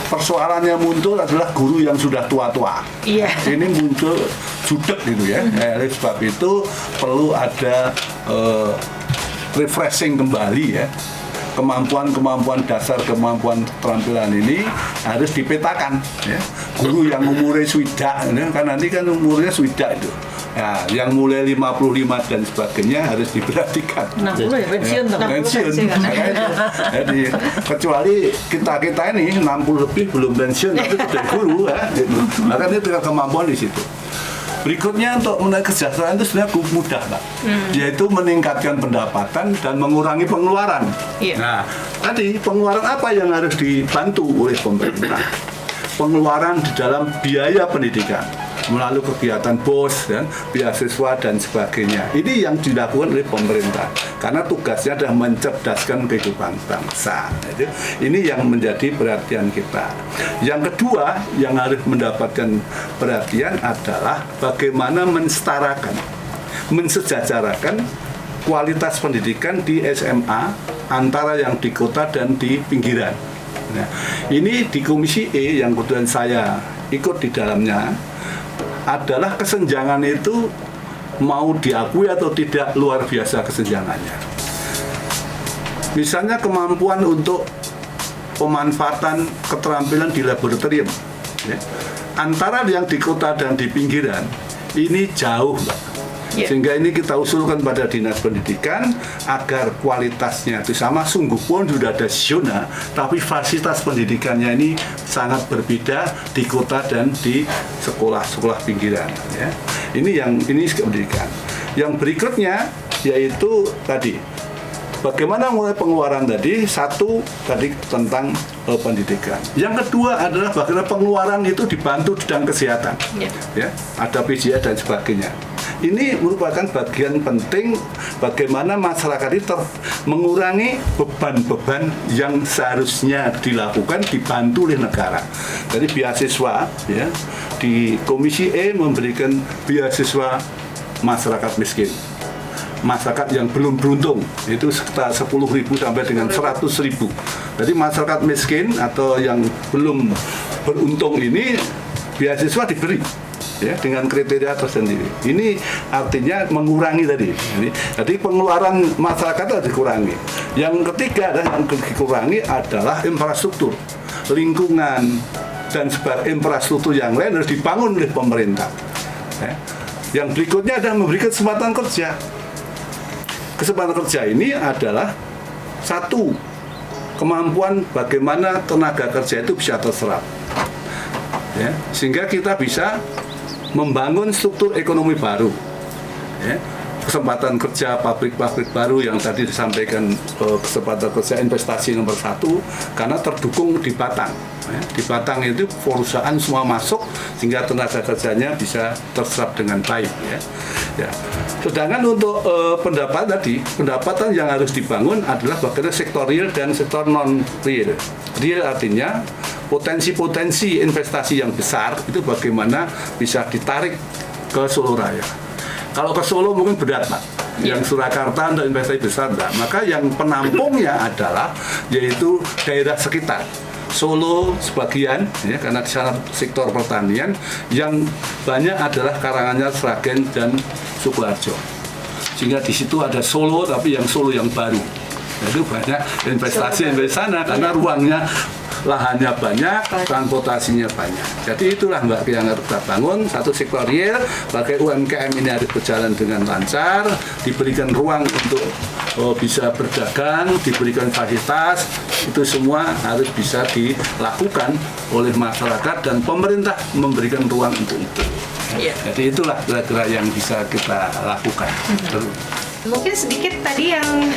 Persoalannya muncul adalah guru yang sudah tua-tua. Iya. Ini muncul judek gitu ya. Oleh sebab itu perlu ada refreshing kembali ya. Kemampuan-kemampuan dasar, kemampuan keterampilan ini harus dipetakan ya. Guru yang umurnya swidak ya, kan nanti kan umurnya swidak itu. Ya, yang mulai 55 dan sebagainya harus diperhatikan. 60 ya pensiun tuh. Pensiun. Jadi kecuali kita ini 60 lebih belum pensiun tapi sudah guru ya. Gitu. Maka itu kemampuan di situ. Berikutnya untuk mengenai kesejahteraan itu sebenarnya mudah, Pak. Yaitu meningkatkan pendapatan dan mengurangi pengeluaran. Iya. Nah, tadi pengeluaran apa yang harus dibantu oleh pemerintah? Pengeluaran di dalam biaya pendidikan melalui kegiatan BOS, ya, beasiswa dan sebagainya. Ini yang dilakukan oleh pemerintah karena tugasnya adalah mencerdaskan kehidupan bangsa. Ini yang menjadi perhatian kita. Yang kedua yang harus mendapatkan perhatian adalah bagaimana mensetarakan, mensejahteraakan kualitas pendidikan di SMA antara yang di kota dan di pinggiran. Nah, ini di Komisi E yang kebetulan saya ikut di dalamnya adalah kesenjangan itu mau diakui atau tidak luar biasa kesenjangannya. Misalnya kemampuan untuk pemanfaatan keterampilan di laboratorium ya. Antara yang di kota dan di pinggiran ini jauh, Mbak. Yeah. Sehingga ini kita usulkan pada Dinas Pendidikan agar kualitasnya itu sama. Sungguh pun sudah ada zona, tapi fasilitas pendidikannya ini sangat berbeda di kota dan di sekolah-sekolah pinggiran. Ya. Ini pendidikan. Yang berikutnya yaitu tadi bagaimana mulai pengeluaran tadi, satu tadi tentang pendidikan. Yang kedua adalah bagaimana pengeluaran itu dibantu di bidang kesehatan. Yeah. Ya, ada PJA dan sebagainya. Ini merupakan bagian penting bagaimana masyarakat itu mengurangi beban-beban yang seharusnya dilakukan dibantu oleh negara. Jadi beasiswa ya, di Komisi E memberikan beasiswa masyarakat miskin. Masyarakat yang belum beruntung itu sekitar 10.000 sampai dengan 100.000. Jadi masyarakat miskin atau yang belum beruntung ini beasiswa diberi ya dengan kriteria tersendiri. Ini artinya mengurangi tadi. Jadi pengeluaran masyarakat harus dikurangi. Yang ketiga yang dikurangi adalah infrastruktur, lingkungan dan sebagainya, infrastruktur yang lain harus dibangun oleh pemerintah. Ya. Yang berikutnya adalah memberikan kesempatan kerja. Kesempatan kerja ini adalah satu, kemampuan bagaimana tenaga kerja itu bisa terserap ya, sehingga kita bisa membangun struktur ekonomi baru ya. Kesempatan kerja pabrik-pabrik baru yang tadi disampaikan, kesempatan kerja investasi nomor 1 karena terdukung di Batang ya. Di Batang itu perusahaan semua masuk sehingga tenaga kerjanya bisa terserap dengan baik ya. Ya. Sedangkan untuk pendapatan yang harus dibangun adalah bagaimana sektor real dan sektor non real. Real artinya potensi-potensi investasi yang besar itu bagaimana bisa ditarik ke Solo Raya. Kalau ke Solo mungkin berat, Pak. Yang Surakarta untuk investasi besar enggak. Maka yang penampungnya adalah yaitu daerah sekitar. Solo sebagian ya, karena di sana sektor pertanian, yang banyak adalah Karanganyar, Sragen dan Sukoharjo. Sehingga di situ ada Solo tapi yang Solo yang baru. Itu banyak investasi di sana karena ruangnya lahannya banyak, transportasinya banyak. Jadi itulah Mbak yang harus kita bangun, satu sektor real, bagi UMKM ini harus berjalan dengan lancar, diberikan ruang untuk bisa berdagang, diberikan fasilitas, itu semua harus bisa dilakukan oleh masyarakat dan pemerintah memberikan ruang untuk itu. Jadi itulah kira-kira yang bisa kita lakukan. Mungkin sedikit tadi yang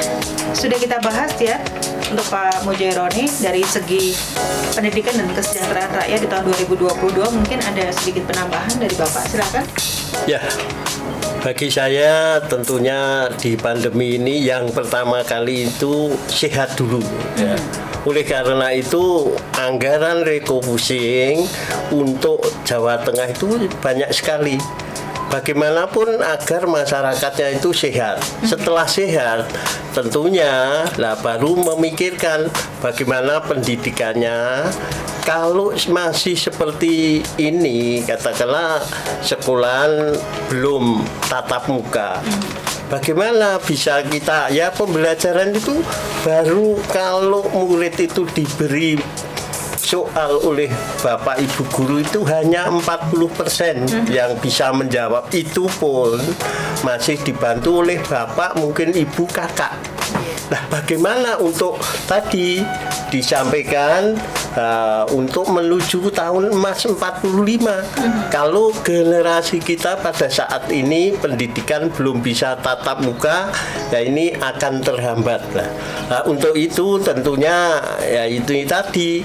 sudah kita bahas ya untuk Pak Mujaironi dari segi pendidikan dan kesejahteraan rakyat di tahun 2022, mungkin ada sedikit penambahan dari Bapak, silakan. Ya, bagi saya tentunya di pandemi ini yang pertama kali itu sehat dulu. Ya. Oleh karena itu anggaran refocusing untuk Jawa Tengah itu banyak sekali. Bagaimanapun agar masyarakatnya itu sehat. Setelah sehat, tentunya baru memikirkan bagaimana pendidikannya. Kalau masih seperti ini, katakanlah sekolahan belum tatap muka, bagaimana bisa kita, ya pembelajaran itu baru kalau murid itu diberi soal oleh Bapak Ibu guru itu hanya 40% yang bisa menjawab, itu pun masih dibantu oleh Bapak, mungkin Ibu, Kakak. Nah, bagaimana untuk tadi disampaikan untuk menuju tahun emas 45. Kalau generasi kita pada saat ini pendidikan belum bisa tatap muka, ya ini akan terhambat lah. Nah, untuk itu tentunya ya itu tadi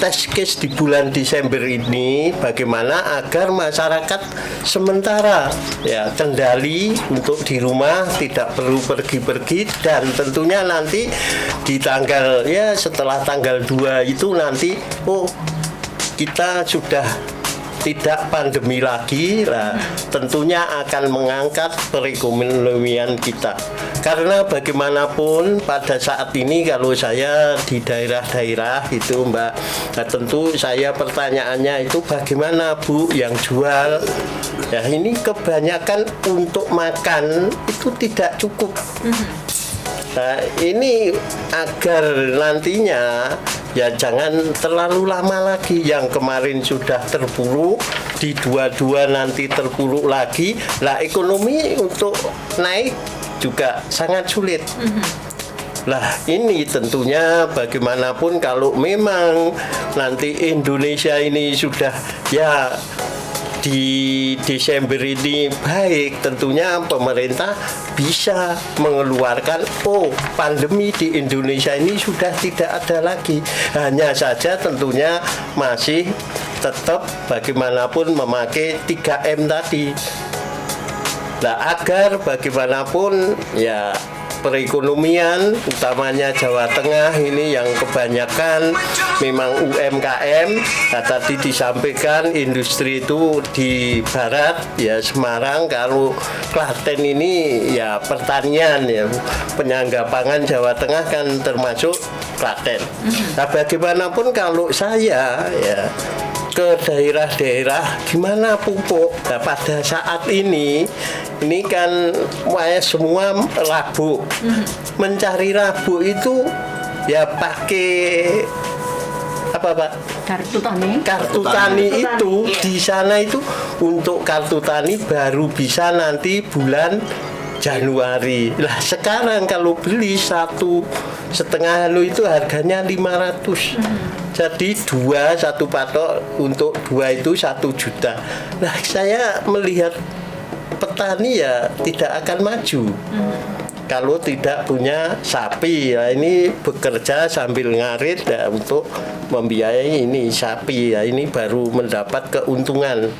test case di bulan Desember ini bagaimana agar masyarakat sementara ya kendali untuk di rumah, tidak perlu pergi-pergi, dan tentunya nanti di tanggal ya setelah tanggal 2 itu nanti kita sudah tidak pandemi lagi lah, tentunya akan mengangkat perekonomian kita. Karena bagaimanapun pada saat ini kalau saya di daerah-daerah itu Mbak, nah tentu saya pertanyaannya itu bagaimana Bu yang jual, ya ini kebanyakan untuk makan itu tidak cukup. Nah, ini agar nantinya ya jangan terlalu lama lagi, yang kemarin sudah terpuruk, di 22 nanti terpuruk lagi. Lah ekonomi untuk naik juga sangat sulit. Lah ini tentunya bagaimanapun kalau memang nanti Indonesia ini sudah ya di Desember ini baik, tentunya pemerintah bisa mengeluarkan pandemi di Indonesia ini sudah tidak ada lagi. Hanya saja tentunya masih tetap bagaimanapun memakai 3M tadi. Nah, agar bagaimanapun ya perekonomian utamanya Jawa Tengah ini yang kebanyakan memang UMKM. Nah, tadi disampaikan industri itu di barat ya Semarang, kalau Klaten ini ya pertanian ya, penyangga pangan Jawa Tengah kan termasuk Klaten. Nah, bagaimanapun kalau saya ya ke daerah-daerah gimana pupuk. Nah, pada saat ini kan semua labu. Mencari labu itu ya pakai apa Pak? Kartu tani itu di sana itu untuk kartu tani baru bisa nanti bulan Januari. Lah sekarang kalau beli 1,5 itu harganya 500. Jadi satu patok untuk 2 itu 1 juta. Nah, saya melihat petani ya tidak akan maju kalau tidak punya sapi. Nah, ini bekerja sambil ngarit ya, untuk membiayai ini sapi ya, ini baru mendapat keuntungan.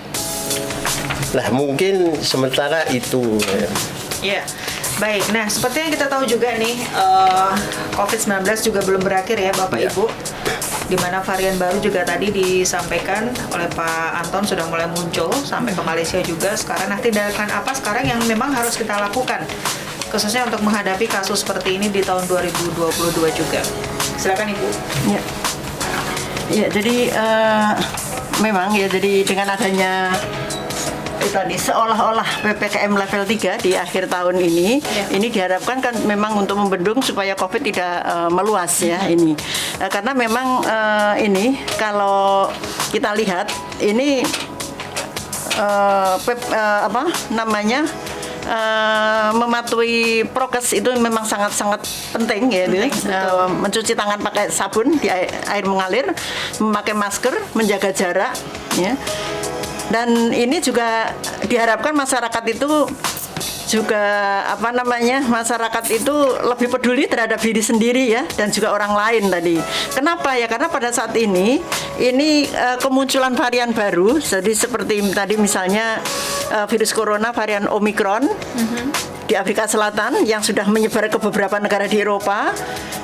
Nah, mungkin sementara itu ya. Baik, nah seperti yang kita tahu juga nih, COVID-19 juga belum berakhir ya Bapak Ibu, di mana varian baru juga tadi disampaikan oleh Pak Anton sudah mulai muncul sampai ke Malaysia juga. Sekarang nah, tindakan apa sekarang yang memang harus kita lakukan khususnya untuk menghadapi kasus seperti ini di tahun 2022 juga? Silakan Ibu. Ya jadi memang ya, jadi dengan adanya tadi seolah-olah PPKM level 3 di akhir tahun ini diharapkan kan memang untuk membendung supaya COVID tidak meluas ya ini. Karena memang ini kalau kita lihat ini mematuhi prokes itu memang sangat-sangat penting ya, mencuci tangan pakai sabun di air mengalir, memakai masker, menjaga jarak ya. Dan ini juga diharapkan masyarakat itu juga masyarakat itu lebih peduli terhadap diri sendiri ya, dan juga orang lain tadi. Kenapa ya? Karena pada saat ini kemunculan varian baru, jadi seperti tadi misalnya virus corona varian Omicron di Afrika Selatan yang sudah menyebar ke beberapa negara di Eropa.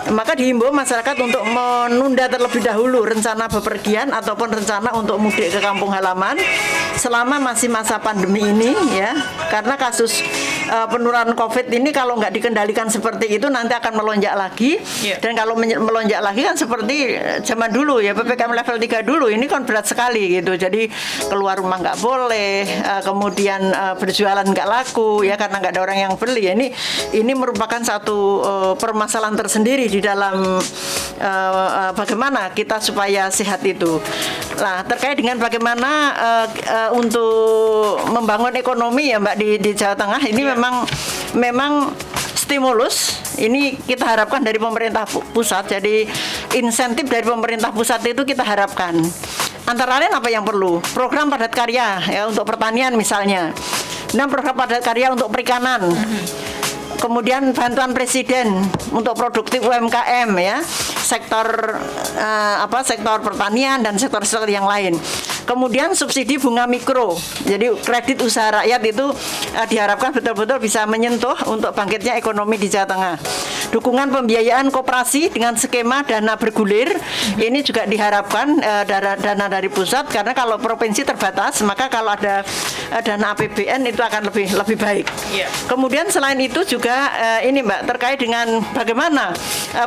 Maka dihimbau masyarakat untuk menunda terlebih dahulu rencana bepergian ataupun rencana untuk mudik ke kampung halaman selama masih masa pandemi ini ya, karena kasus penularan COVID ini kalau nggak dikendalikan seperti itu nanti akan melonjak lagi. Dan kalau melonjak lagi kan seperti zaman dulu ya, PPKM level 3 dulu ini kan berat sekali gitu, jadi keluar rumah nggak boleh, kemudian berjualan nggak laku ya karena nggak ada orang yang beli ya. Ini merupakan satu permasalahan tersendiri di dalam bagaimana kita supaya sehat itu. Nah, terkait dengan bagaimana untuk membangun ekonomi ya Mbak di Jawa Tengah ini memang stimulus ini kita harapkan dari pemerintah pusat. Jadi insentif dari pemerintah pusat itu kita harapkan. Antara lain apa yang perlu? Program padat karya ya untuk pertanian misalnya. Dan program padat karya untuk perikanan. Kemudian bantuan presiden untuk produktif UMKM ya, sektor sektor pertanian dan sektor yang lain. Kemudian subsidi bunga mikro, jadi kredit usaha rakyat itu diharapkan betul-betul bisa menyentuh untuk bangkitnya ekonomi di Jawa Tengah. Dukungan pembiayaan koperasi dengan skema dana bergulir, ini juga diharapkan dana dari pusat, karena kalau provinsi terbatas, maka kalau ada dana APBN itu akan lebih baik. Kemudian selain itu juga ini Mbak, terkait dengan bagaimana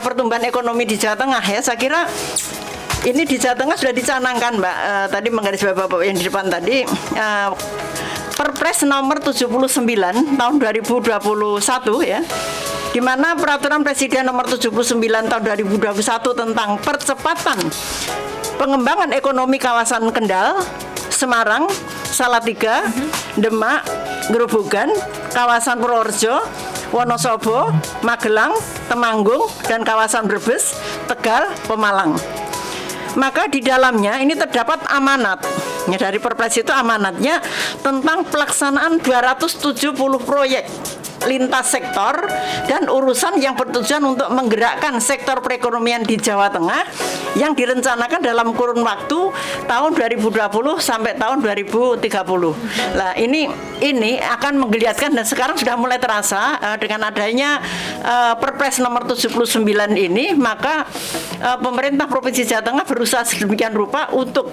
pertumbuhan ekonomi di Jawa Tengah ya, saya kira ini di Jawa Tengah sudah dicanangkan Mbak, tadi menggarisbawahi Bapak yang di depan tadi, Perpres nomor 79 tahun 2021 ya, di mana peraturan Presiden nomor 79 tahun 2021 tentang percepatan pengembangan ekonomi kawasan Kendal, Semarang, Salatiga, Demak, Grobogan, kawasan Purworejo, Wonosobo, Magelang, Temanggung, dan kawasan Brebes, Tegal, Pemalang. Maka di dalamnya ini terdapat amanat ya, dari Perpres itu amanatnya tentang pelaksanaan 270 proyek lintas sektor dan urusan yang bertujuan untuk menggerakkan sektor perekonomian di Jawa Tengah yang direncanakan dalam kurun waktu tahun 2020 sampai tahun 2030. Nah, ini akan menggeliatkan dan sekarang sudah mulai terasa dengan adanya Perpres nomor 79 ini, maka pemerintah Provinsi Jawa Tengah berusaha sedemikian rupa untuk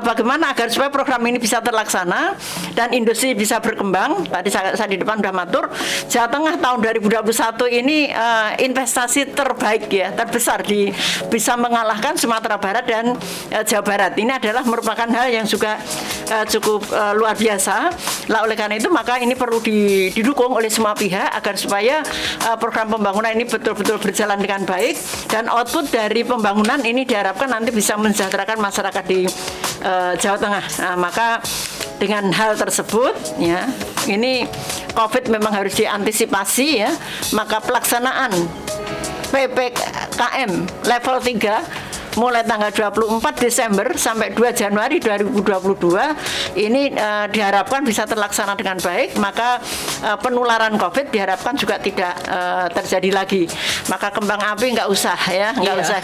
bagaimana agar supaya program ini bisa terlaksana dan industri bisa berkembang. Tadi saya di depan sudah matur, Jawa Tengah tahun 2021 ini investasi terbaik ya, terbesar bisa mengalahkan Sumatera Barat dan Jawa Barat. Ini adalah merupakan hal yang juga cukup luar biasa. Lah oleh karena itu maka ini perlu didukung oleh semua pihak agar supaya program pembangunan ini betul-betul berjalan dengan baik, dan output dari pembangunan ini diharapkan nanti bisa mensejahterakan masyarakat di Jawa Tengah. Nah, maka dengan hal tersebut ya, ini COVID memang harus diantisipasi ya, maka pelaksanaan PPKM level 3 mulai tanggal 24 Desember sampai 2 Januari 2022 ini diharapkan bisa terlaksana dengan baik, maka penularan COVID diharapkan juga tidak terjadi lagi. Maka kembang api nggak usah ya, nggak usah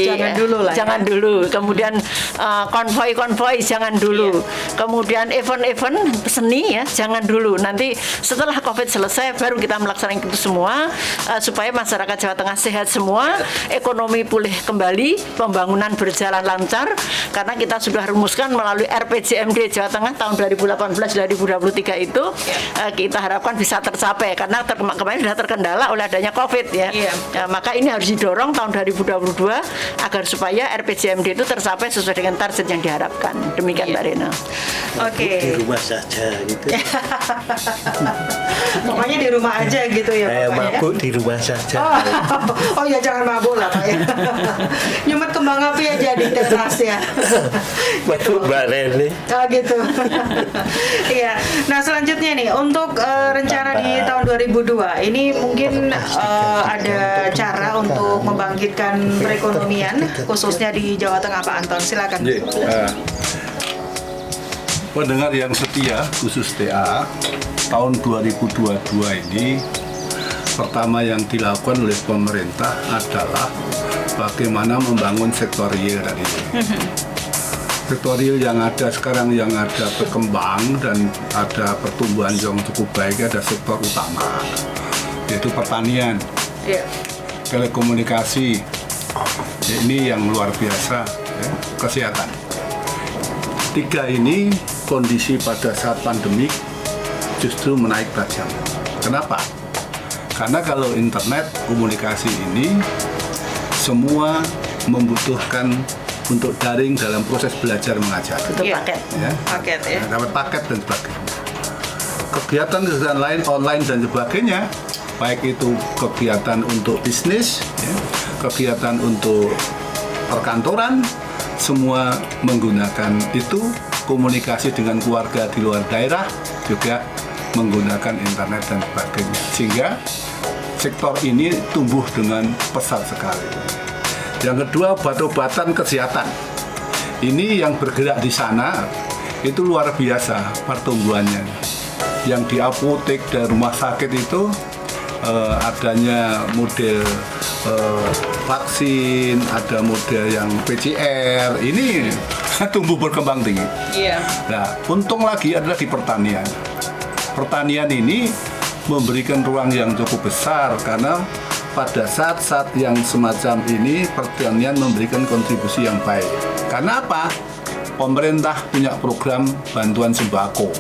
jangan dulu lah. Jangan dulu. Kemudian konvoi jangan dulu. Kemudian event-event seni ya jangan dulu. Nanti setelah COVID selesai baru kita melaksanakan itu semua supaya masyarakat Jawa Tengah sehat semua, ekonomi pulih kembali, pembangunan berjalan lancar, karena kita sudah rumuskan melalui RPJMD Jawa Tengah tahun 2018-2023 itu kita harapkan bisa tercapai, karena kemarin sudah terkendala oleh adanya COVID ya. Maka ini harus didorong tahun 2022 agar supaya RPJMD itu tercapai sesuai dengan target yang diharapkan. Demikian Mbak Rena. Oke. Di rumah saja gitu. Pokoknya di rumah aja gitu ya Saya Bapak ya. mabuk di rumah saja. Oh ya jangan mabuk lah Pak ya. Nyumet kembang api aja di teras ya. Mabuk Mbak Reni. Oh gitu. Iya. Nah selanjutnya nih untuk rencana di tahun 2002 ini mungkin ada cara untuk membangkitkan perekonomian khususnya di Jawa Tengah Pak Anton. Silakan. Pendengar yang setia khusus TA, tahun 2022 ini pertama yang dilakukan oleh pemerintah adalah bagaimana membangun sektor real tadi. Sektor real yang ada sekarang yang ada berkembang dan ada pertumbuhan yang cukup baik ada sektor utama, yaitu pertanian, telekomunikasi, ini yang luar biasa, ya, kesehatan. Tiga ini kondisi pada saat pandemik justru menaik tajam. Kenapa? Karena kalau internet komunikasi ini semua membutuhkan untuk daring dalam proses belajar mengajar. Itu paket. Ya. Paket ya. Dapat paket dan sebagainya. Kegiatan lain online dan sebagainya, baik itu kegiatan untuk bisnis, ya, kegiatan untuk perkantoran, semua menggunakan itu, komunikasi dengan keluarga di luar daerah juga menggunakan internet dan sebagainya, sehingga sektor ini tumbuh dengan pesat sekali. Yang kedua, obat-obatan kesehatan ini yang bergerak di sana itu luar biasa pertumbuhannya. Yang di apotek dan rumah sakit itu adanya model vaksin, ada model yang PCR, ini tumbuh berkembang tinggi. Nah, untung lagi adalah di pertanian. Pertanian ini memberikan ruang yang cukup besar karena pada saat-saat yang semacam ini pertanian memberikan kontribusi yang baik. Karena apa? Pemerintah punya program bantuan sembako,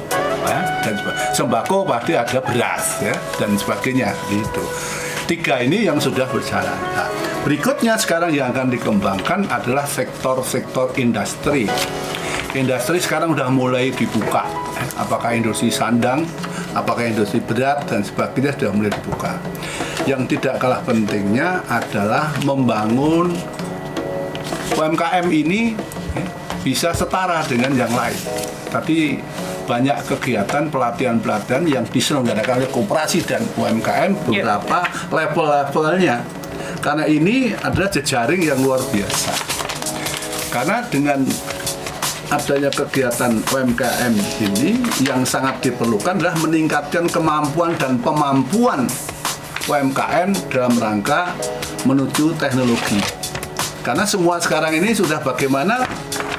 ya, dan sembako pasti ada beras, ya, dan sebagainya. Gitu. Tiga ini yang sudah berjalan. Nah, berikutnya sekarang yang akan dikembangkan adalah sektor-sektor industri. Industri sekarang sudah mulai dibuka. Apakah industri sandang, apakah industri berat dan sebagainya sudah mulai dibuka. Yang tidak kalah pentingnya adalah membangun UMKM ini bisa setara dengan yang lain. Tadi banyak kegiatan pelatihan-pelatihan yang diselenggarakan oleh koperasi dan UMKM beberapa level-levelnya. Karena ini adalah jejaring yang luar biasa. Karena dengan adanya kegiatan UMKM ini yang sangat diperlukan adalah meningkatkan kemampuan dan pemampuan UMKM dalam rangka menuju teknologi. Karena semua sekarang ini sudah bagaimana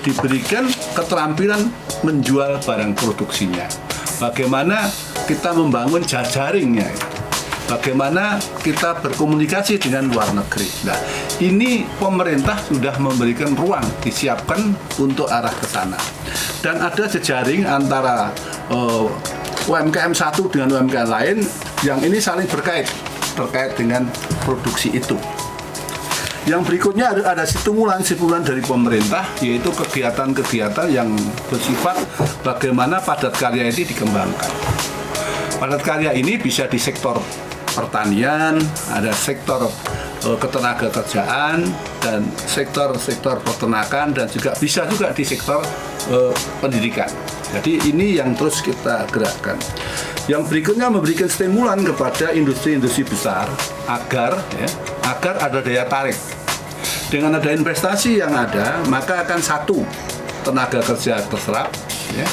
diberikan keterampilan menjual barang produksinya. Bagaimana kita membangun jaringnya. Bagaimana kita berkomunikasi dengan luar negeri. Nah, ini pemerintah sudah memberikan ruang, disiapkan untuk arah ke sana. Dan ada jejaring antara UMKM satu dengan UMKM lain yang ini saling terkait dengan produksi itu. Yang berikutnya ada stimulan dari pemerintah, yaitu kegiatan-kegiatan yang bersifat bagaimana padat karya ini dikembangkan. Padat karya ini bisa di sektor pertanian, ada sektor ketenagakerjaan dan sektor peternakan, dan juga bisa juga di sektor pendidikan. Jadi ini yang terus kita gerakkan. Yang berikutnya memberikan stimulan kepada industri-industri besar agar ada daya tarik. Dengan ada investasi yang ada, maka akan satu, tenaga kerja terserap, ya,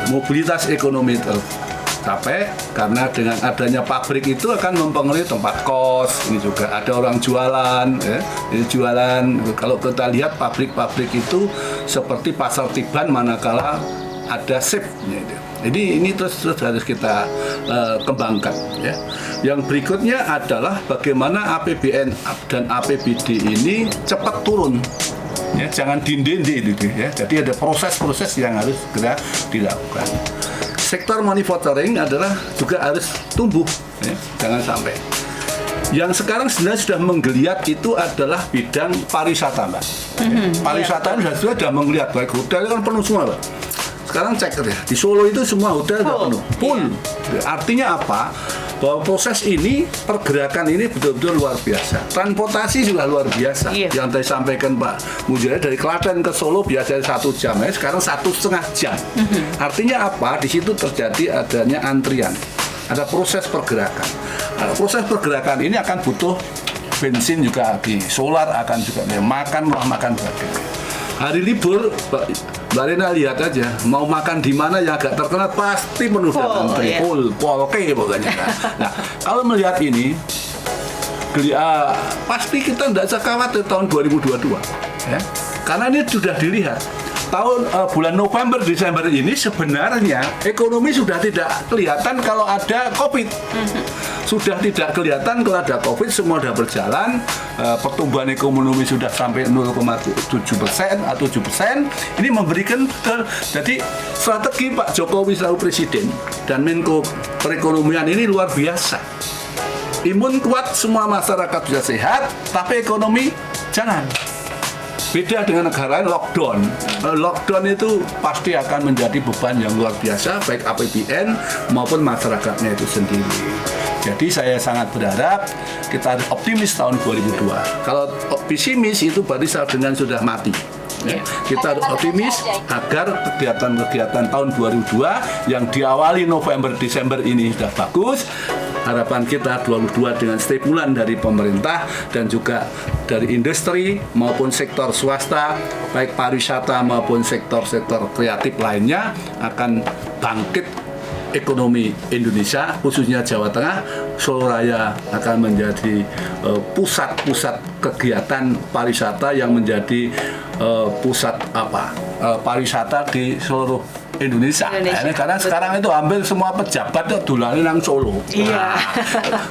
mobilitas ekonomi tercapai, karena dengan adanya pabrik itu akan mempengaruhi tempat kos. Ini juga ada orang jualan, ya, ini jualan. Kalau kita lihat pabrik-pabrik itu seperti pasar Tiban manakala ada shift-nya itu. Jadi ini terus harus kita kembangkan, ya. Yang berikutnya adalah bagaimana APBN dan APBD ini cepat turun, ya, jangan dinding gitu, ya. Jadi ada proses-proses yang harus segera dilakukan. Sektor manufacturing adalah juga harus tumbuh, ya, jangan sampai. Yang sekarang sebenarnya sudah menggeliat itu adalah bidang pariwisata, Mbak. Pariwisata sudah menggeliat, baik hotel kan penuh semua, Mbak. sekarang cek ya, di Solo itu semua hotel udah penuh, full. Artinya apa? Bahwa proses ini, pergerakan ini betul-betul luar biasa. Transportasi juga luar biasa. Yang tadi sampaikan Pak Mujahid, dari Klaten ke Solo biasanya 1 jam, ya sekarang 1,5 jam. Artinya apa? Di situ terjadi adanya antrian, ada proses pergerakan. Nah, proses pergerakan ini akan butuh bensin juga, di solar akan juga, makan sebagainya. Hari libur, Mbak Rena lihat aja, mau makan di mana yang agak terkenal pasti penuh dan antri, full, polke pokoknya. Nah, kalau melihat ini, pasti kita tidak usah khawatir tahun 2022, ya. Karena ini sudah dilihat. Bulan November, Desember ini sebenarnya ekonomi sudah tidak kelihatan kalau ada COVID. Sudah tidak kelihatan kalau ada COVID, semua sudah berjalan. Pertumbuhan ekonomi sudah sampai 0,7% atau 7%. Ini memberikan jadi strategi Pak Jokowi selalu Presiden dan Menko Perekonomian ini luar biasa. Imun kuat, semua masyarakat bisa sehat, tapi ekonomi jangan. Beda dengan negara lain, lockdown. Lockdown itu pasti akan menjadi beban yang luar biasa, baik APBN maupun masyarakatnya itu sendiri. Jadi saya sangat berharap kita harus optimis tahun 2002. Kalau pesimis itu berarti dengan sudah mati. Ya. Kita harus optimis agar kegiatan-kegiatan tahun 2002 yang diawali November Desember ini sudah bagus. Harapan kita 2022 dengan stimulan dari pemerintah dan juga dari industri maupun sektor swasta, baik pariwisata maupun sektor-sektor kreatif lainnya akan bangkit ekonomi Indonesia, khususnya Jawa Tengah. Solo Raya akan menjadi pusat-pusat kegiatan pariwisata yang menjadi pusat pariwisata di seluruh Indonesia. Nah, karena sekarang itu hampir semua pejabat itu dulane nang Solo. Iya.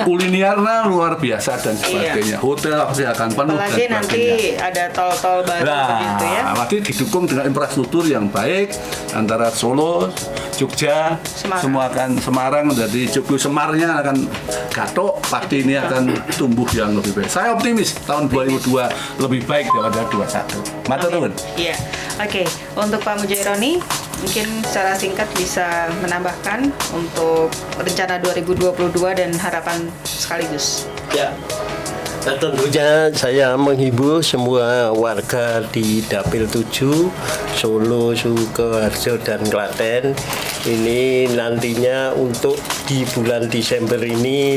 Kulinernya luar biasa dan sebagainya. Hotel pasti akan penuh. Apalagi nanti ada tol-tol baru begitu ya. Pasti didukung dengan infrastruktur yang baik antara Solo, Jogja, semua akan Semarang, jadi Jogja Semarnya akan gatok, pasti ini akan tumbuh yang lebih baik. Saya optimis tahun 2002 lebih baik daripada 2021. Matur nuwun. Iya. Oke, untuk Pak Mujahid mungkin secara singkat bisa menambahkan untuk rencana 2022 dan harapan sekaligus. Ya, nah, tentunya saya menghimbau semua warga di Dapil 7, Solo, Sukoharjo, dan Klaten ini nantinya untuk di bulan Desember ini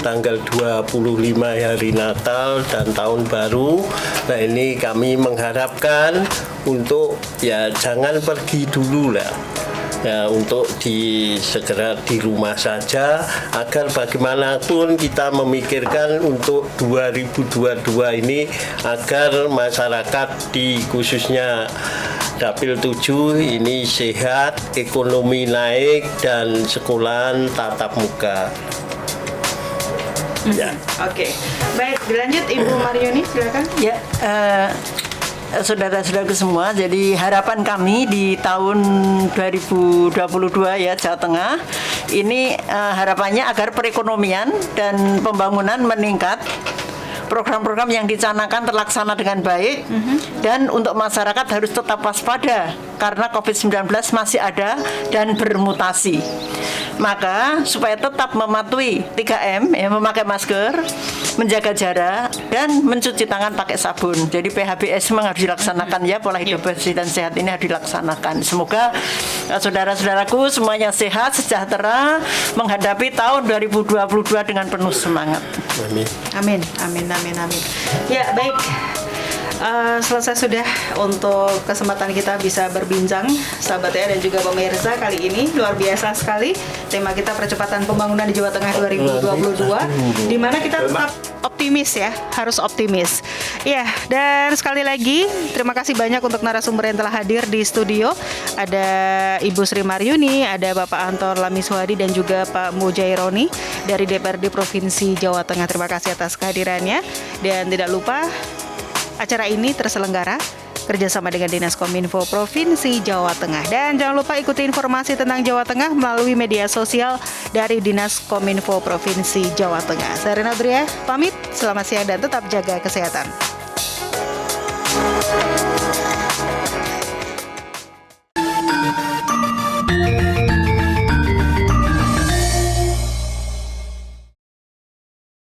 tanggal 25 hari Natal dan Tahun Baru. Nah, ini kami mengharapkan untuk ya jangan pergi dulu lah. Ya, untuk segera di rumah saja agar bagaimanapun kita memikirkan untuk 2022 ini agar masyarakat di khususnya Dapil 7 ini sehat, ekonomi naik dan sekolahan tatap muka. Ya. Oke. Baik, dilanjut Ibu Marioni silakan. Ya, saudara-saudaraku semua, jadi harapan kami di tahun 2022 ya Jawa Tengah ini harapannya agar perekonomian dan pembangunan meningkat, program-program yang dicanangkan terlaksana dengan baik, dan untuk masyarakat harus tetap waspada karena COVID-19 masih ada dan bermutasi. Maka supaya tetap mematuhi 3M, ya, memakai masker, menjaga jarak, dan mencuci tangan pakai sabun. Jadi PHBS memang harus dilaksanakan ya, pola hidup bersih dan sehat ini harus dilaksanakan. Semoga saudara-saudaraku semuanya sehat, sejahtera, menghadapi tahun 2022 dengan penuh semangat. Amin. Amin. Ya, baik. Selesai sudah untuk kesempatan kita bisa berbincang, sahabat ya dan juga pemirsa. Kali ini luar biasa sekali tema kita percepatan pembangunan di Jawa Tengah 2022, di mana kita tetap optimis ya, harus optimis. Ya, dan sekali lagi terima kasih banyak untuk narasumber yang telah hadir di studio. Ada Ibu Sri Maryuni, ada Bapak Anton Lamiswadi dan juga Pak Mujahid dari DPRD Provinsi Jawa Tengah. Terima kasih atas kehadirannya, dan tidak lupa acara ini terselenggara kerjasama dengan Dinas Kominfo Provinsi Jawa Tengah. Dan jangan lupa ikuti informasi tentang Jawa Tengah melalui media sosial dari Dinas Kominfo Provinsi Jawa Tengah. Saya Rena Audrey pamit, selamat siang dan tetap jaga kesehatan.